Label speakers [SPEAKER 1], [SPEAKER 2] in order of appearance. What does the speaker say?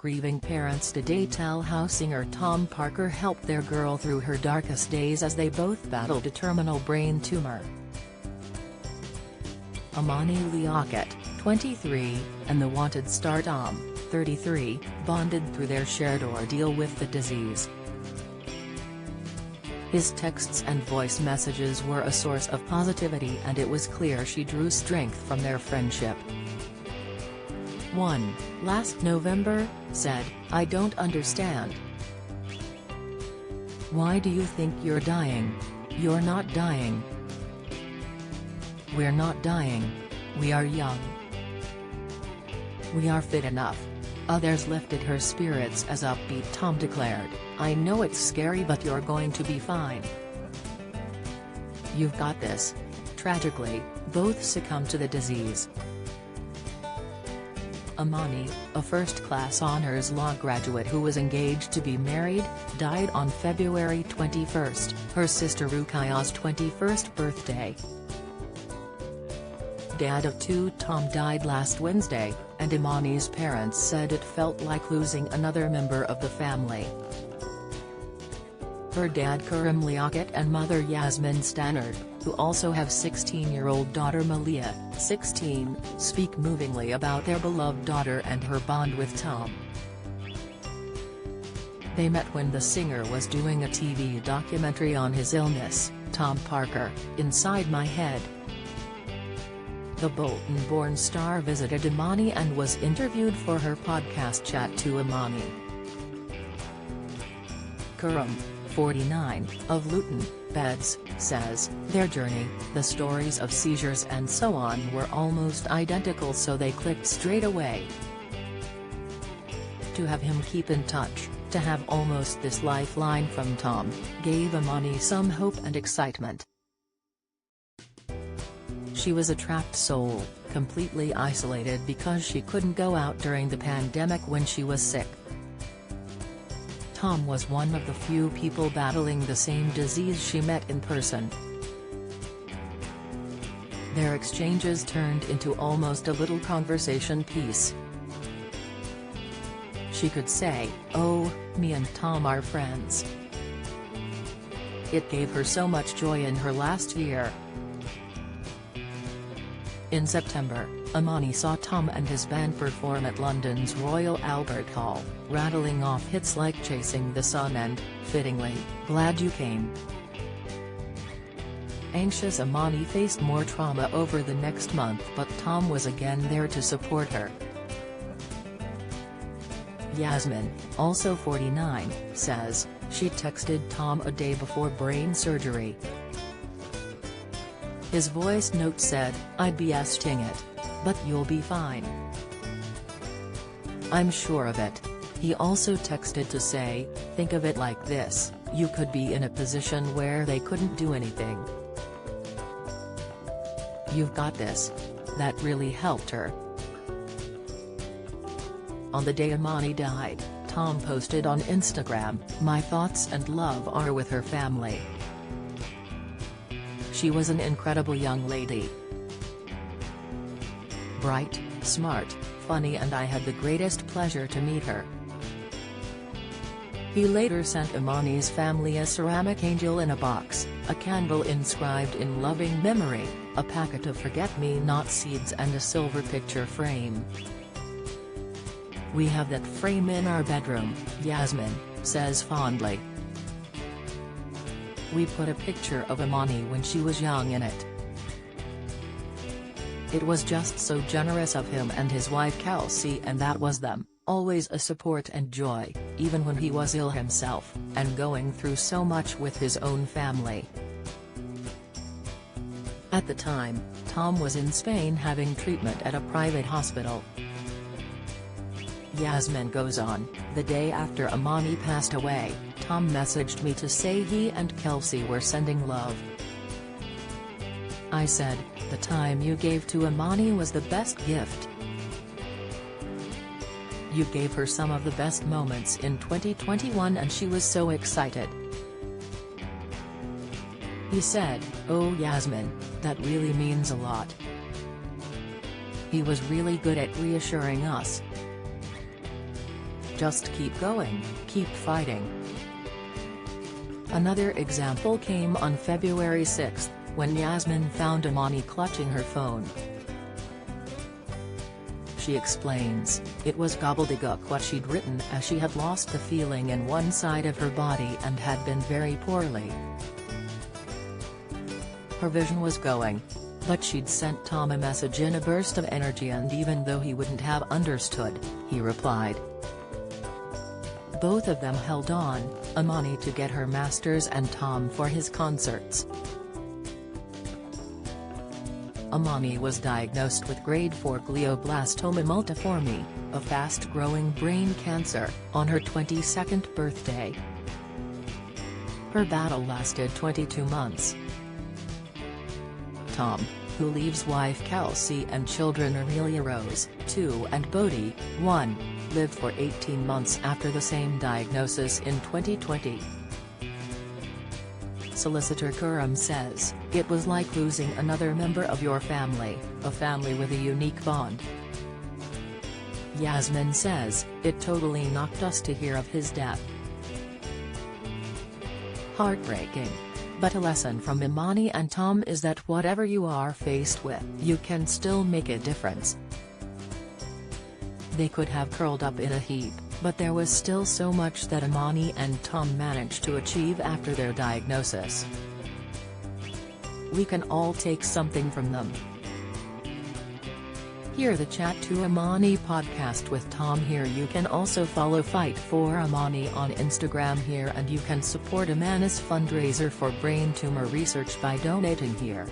[SPEAKER 1] grieving parents today tell how singer Tom Parker helped their girl through her darkest days as they both battled a terminal brain tumor. Imani Liaquat, 23, and the Wanted star Tom, 33, bonded through their shared ordeal with the disease. His texts and voice messages were a source of positivity, and it was clear she drew strength from their friendship. One, last November, said, "I don't understand. Why do you think you're dying? You're not dying. We're not dying. We are young. We are fit enough." Others lifted her spirits as upbeat Tom declared, "I know it's scary, but you're going to be fine. You've got this." Tragically, both succumbed to the disease. Imani, a first-class honors law graduate who was engaged to be married, died on February 21, her sister Ruqayyah's 21st birthday. Dad of two Tom died last Wednesday, and Imani's parents said it felt like losing another member of the family. Her dad Karim Liaquat and mother Yasmin Stannard, who also have 16-year-old daughter Malia, 16, speak movingly about their beloved daughter and her bond with Tom. They met when the singer was doing a TV documentary on his illness, Tom Parker, Inside My Head. The Bolton-born star visited Imani and was interviewed for her podcast Chat to Imani. Karim, 49, of Luton, Beds, says, "Their journey, the stories of seizures and so on were almost identical, so they clicked straight away. To have him keep in touch, to have almost this lifeline from Tom, gave Imani some hope and excitement. She was a trapped soul, completely isolated because she couldn't go out during the pandemic when she was sick. Tom was one of the few people battling the same disease she met in person. Their exchanges turned into almost a little conversation piece. She could say, 'Oh, me and Tom are friends.' It gave her so much joy in her last year." In September, Imani saw Tom and his band perform at London's Royal Albert Hall, rattling off hits like Chasing the Sun and, fittingly, Glad You Came. Anxious Imani faced more trauma over the next month, but Tom was again there to support her. Yasmin, also 49, says, she texted Tom a day before brain surgery. His voice note said, "I'd be asking it. But you'll be fine. I'm sure of it." He also texted to say, "Think of it like this, you could be in a position where they couldn't do anything. You've got this." That really helped her. On the day Imani died, Tom posted on Instagram, "My thoughts and love are with her family. She was an incredible young lady. Bright, smart, funny, and I had the greatest pleasure to meet her." He later sent Imani's family a ceramic angel in a box, a candle inscribed in loving memory, a packet of forget-me-not seeds and a silver picture frame. "We have that frame in our bedroom," Yasmin says fondly. "We put a picture of Imani when she was young in it. It was just so generous of him and his wife Kelsey, and that was them, always a support and joy, even when he was ill himself, and going through so much with his own family." At the time, Tom was in Spain having treatment at a private hospital. Yasmin goes on, "The day after Imani passed away, Tom messaged me to say he and Kelsey were sending love. I said, the time you gave to Imani was the best gift. You gave her some of the best moments in 2021 and she was so excited." He said, "Oh Yasmin, that really means a lot. He was really good at reassuring us. Just keep going, keep fighting. Another example came on February 6, when Yasmin found Imani clutching her phone. She explains, "It was gobbledygook what she'd written, as she had lost the feeling in one side of her body and had been very poorly. Her vision was going. But she'd sent Tom a message in a burst of energy, and even though he wouldn't have understood, he replied." Both of them held on, Imani to get her masters and Tom for his concerts. Imani was diagnosed with grade 4 glioblastoma multiforme, a fast-growing brain cancer, on her 22nd birthday. Her battle lasted 22 months. Tom, who leaves wife Kelsey and children Aurelia Rose, 2 and Bodhi, 1, lived for 18 months after the same diagnosis in 2020. Solicitor Kuram says, "It was like losing another member of your family, a family with a unique bond." Yasmin says, "It totally knocked us to hear of his death. Heartbreaking. But a lesson from Imani and Tom is that whatever you are faced with, you can still make a difference. They could have curled up in a heap, but there was still so much that Imani and Tom managed to achieve after their diagnosis. We can all take something from them." Hear the Chat to Imani podcast with Tom here. You can also follow Fight for Imani on Instagram here, and you can support Imani's fundraiser for brain tumor research by donating here.